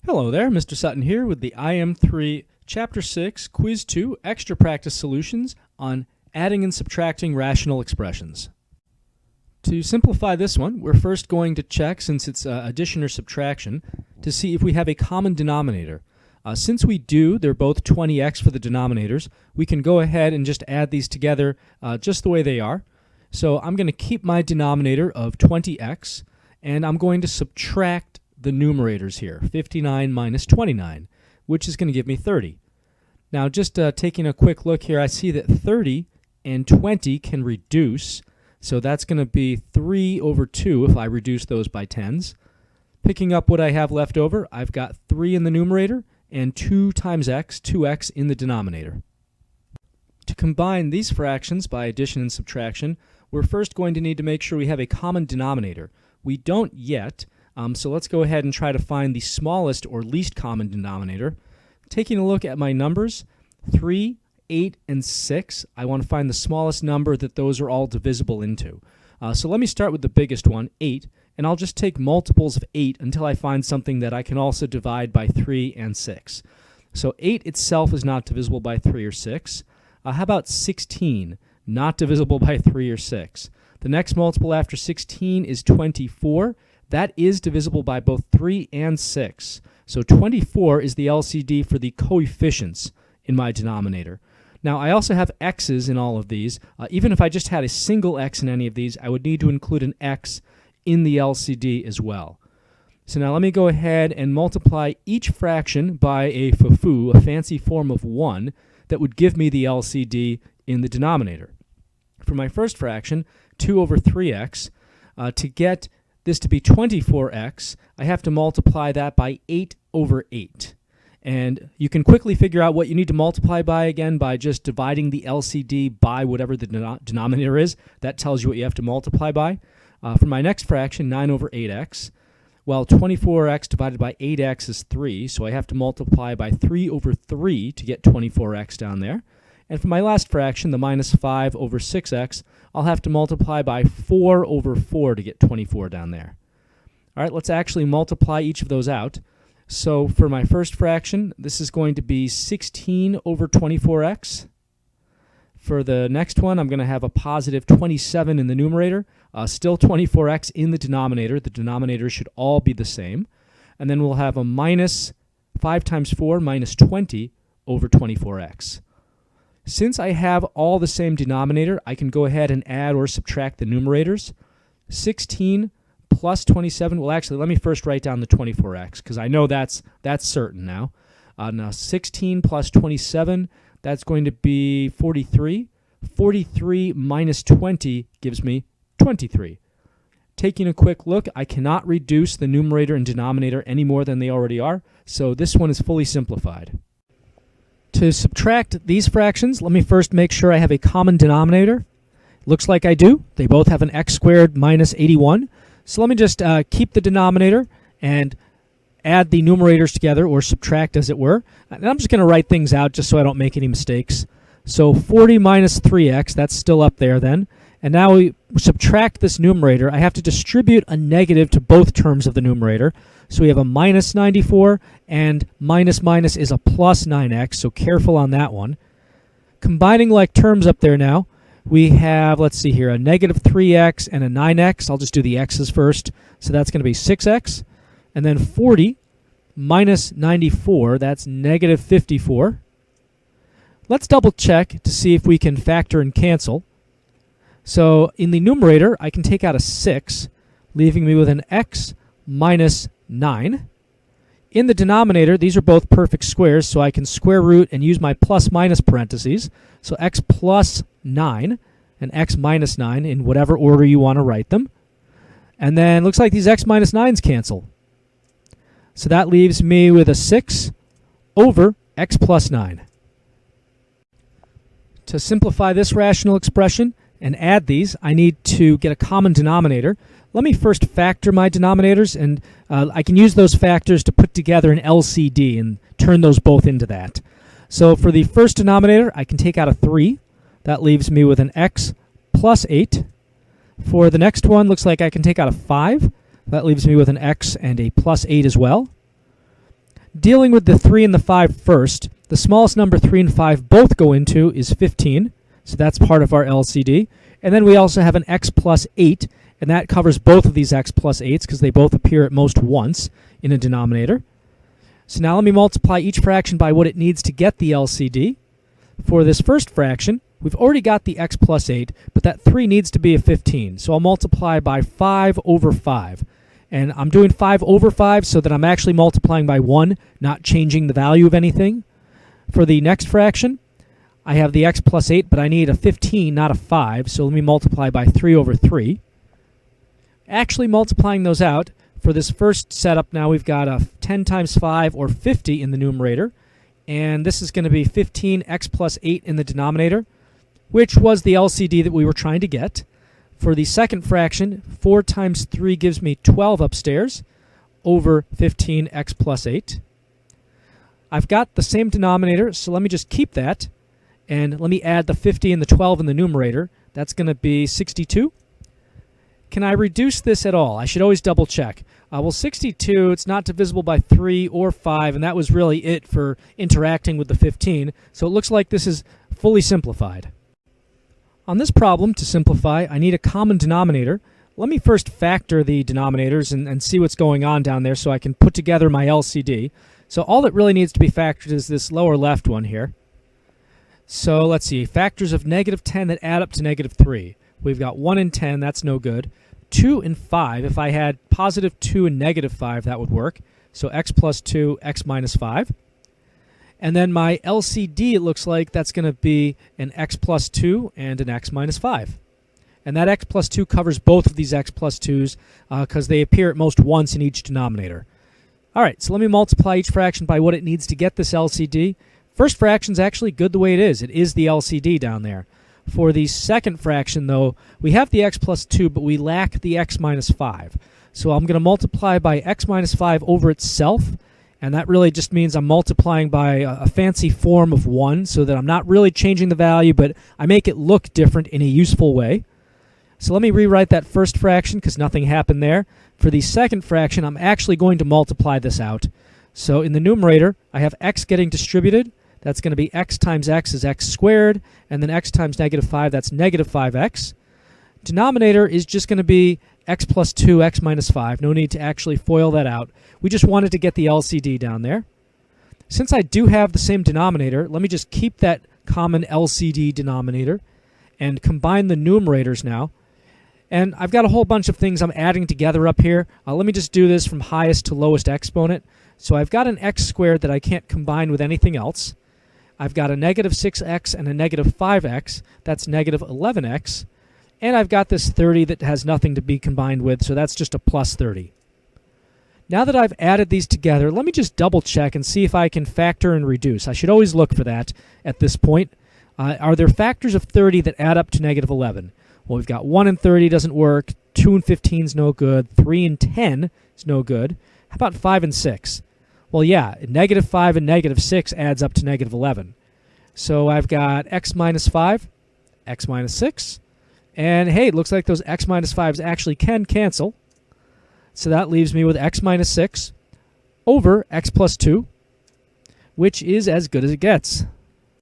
Hello there, Mr. Sutton here with the IM3 Chapter 6 Quiz 2 Extra Practice Solutions on adding and subtracting rational expressions. To simplify this one, we're first going to check, since it's addition or subtraction, to see if we have a common denominator. Since we do, they're both 20x for the denominators, we can go ahead and just add these together just the way they are. So I'm going to keep my denominator of 20x, and I'm going to subtract the numerators here, 59 minus 29, which is going to give me 30. Now just taking a quick look here, I see that 30 and 20 can reduce, so that's going to be 3 over 2 if I reduce those by tens. Picking up what I have left over, I've got 3 in the numerator and 2 times x, 2x in the denominator. To combine these fractions by addition and subtraction, we're first going to need to make sure we have a common denominator. We don't yet, so let's go ahead and try to find the smallest or least common denominator. Taking a look at my numbers, 3, 8, and 6, I want to find the smallest number that those are all divisible into. So let me start with the biggest one, 8, and I'll just take multiples of 8 until I find something that I can also divide by 3 and 6. So 8 itself is not divisible by 3 or 6. How about 16? Not divisible by 3 or 6. The next multiple after 16 is 24. That is divisible by both 3 and 6. So 24 is the LCD for the coefficients in my denominator. Now I also have x's in all of these. Even if I just had a single x in any of these, I would need to include an x in the LCD as well. So now let me go ahead and multiply each fraction by a FFU, a fancy form of 1, that would give me the LCD in the denominator. For my first fraction, 2 over 3x, to get this to be 24x, I have to multiply that by 8 over 8. And you can quickly figure out what you need to multiply by again by just dividing the LCD by whatever the denominator is. That tells you what you have to multiply by. For my next fraction, 9 over 8x, well, 24x divided by 8x is 3, so I have to multiply by 3 over 3 to get 24x down there. And for my last fraction, the minus 5 over 6x, I'll have to multiply by 4 over 4 to get 24 down there. All right, let's actually multiply each of those out. So for my first fraction, this is going to be 16 over 24x. For the next one, I'm going to have a positive 27 in the numerator, still 24x in the denominator. The denominators should all be the same. And then we'll have a minus 5 times 4 minus 20 over 24x. Since I have all the same denominator, I can go ahead and add or subtract the numerators. 16 plus 27, well actually let me first write down the 24x because I know that's certain now. Now 16 plus 27, that's going to be 43. 43 minus 20 gives me 23. Taking a quick look, I cannot reduce the numerator and denominator any more than they already are, so this one is fully simplified. To subtract these fractions, let me first make sure I have a common denominator. Looks like I do. They both have an x squared minus 81. So let me just keep the denominator and add the numerators together, or subtract as it were. And I'm just going to write things out just so I don't make any mistakes. So 40 minus 3x, that's still up there then. And now we subtract this numerator. I have to distribute a negative to both terms of the numerator. So we have a minus 94, and minus minus is a plus 9x, so careful on that one. Combining like terms up there now, we have, let's see here, a negative 3x and a 9x. I'll just do the x's first. So that's going to be 6x. And then 40 minus 94, that's negative 54. Let's double check to see if we can factor and cancel. So in the numerator, I can take out a 6, leaving me with an x minus 9. In the denominator, these are both perfect squares, so I can square root and use my plus minus parentheses. So x plus 9 and x minus 9 in whatever order you want to write them. And then looks like these x minus 9s cancel. So that leaves me with a 6 over x plus 9. To simplify this rational expression and add these, I need to get a common denominator. Let me first factor my denominators, and I can use those factors to put together an LCD and turn those both into that. So for the first denominator, I can take out a 3. That leaves me with an x plus 8. For the next one, looks like I can take out a 5. That leaves me with an x and a plus 8 as well. Dealing with the 3 and the 5 first, the smallest number 3 and 5 both go into is 15, so that's part of our LCD. And then we also have an x plus 8, and that covers both of these x plus 8s because they both appear at most once in a denominator. So now let me multiply each fraction by what it needs to get the LCD. For this first fraction, we've already got the x plus 8, but that 3 needs to be a 15. So I'll multiply by 5 over 5. And I'm doing 5 over 5 so that I'm actually multiplying by 1, not changing the value of anything. For the next fraction, I have the x plus 8, but I need a 15, not a 5. So let me multiply by 3 over 3. Actually multiplying those out, for this first setup now we've got a 10 times 5 or 50 in the numerator. And this is going to be 15x plus 8 in the denominator, which was the LCD that we were trying to get. For the second fraction, 4 times 3 gives me 12 upstairs over 15x plus 8. I've got the same denominator, so let me just keep that. And let me add the 50 and the 12 in the numerator. That's going to be 62. Can I reduce this at all? I should always double check. Well, 62, it's not divisible by 3 or 5, and that was really it for interacting with the 15. So it looks like this is fully simplified. On this problem, to simplify, I need a common denominator. Let me first factor the denominators and see what's going on down there so I can put together my LCD. So all that really needs to be factored is this lower left one here. So let's see, factors of negative 10 that add up to negative 3. We've got 1 and 10, that's no good. 2 and 5, if I had positive 2 and negative 5, that would work. So x plus 2, x minus 5. And then my LCD, it looks like that's going to be an x plus 2 and an x minus 5. And that x plus 2 covers both of these x plus 2s because they appear at most once in each denominator. All right, so let me multiply each fraction by what it needs to get this LCD. First fraction's actually good the way it is. It is the LCD down there. For the second fraction, though, we have the x plus 2, but we lack the x minus 5. So I'm going to multiply by x minus 5 over itself. And that really just means I'm multiplying by a fancy form of 1 so that I'm not really changing the value, but I make it look different in a useful way. So let me rewrite that first fraction because nothing happened there. For the second fraction, I'm actually going to multiply this out. So in the numerator, I have x getting distributed. That's going to be x times x is x squared, and then x times negative 5, that's negative 5x. Denominator is just going to be x plus 2, x minus 5. No need to actually FOIL that out. We just wanted to get the LCD down there. Since I do have the same denominator, let me just keep that common LCD denominator and combine the numerators now. And I've got a whole bunch of things I'm adding together up here. Let me just do this from highest to lowest exponent. So I've got an x squared that I can't combine with anything else. I've got a negative 6x and a negative 5x. That's negative 11x. And I've got this 30 that has nothing to be combined with, so that's just a plus 30. Now that I've added these together, let me just double check and see if I can factor and reduce. I should always look for that at this point. Are there factors of 30 that add up to negative 11? Well, we've got 1 and 30 doesn't work, 2 and 15 is no good, 3 and 10 is no good. How about 5 and 6? Well, yeah, negative 5 and negative 6 adds up to negative 11. So I've got x minus 5, x minus 6, and hey, it looks like those x minus 5s actually can cancel. So that leaves me with x minus 6 over x plus 2, which is as good as it gets.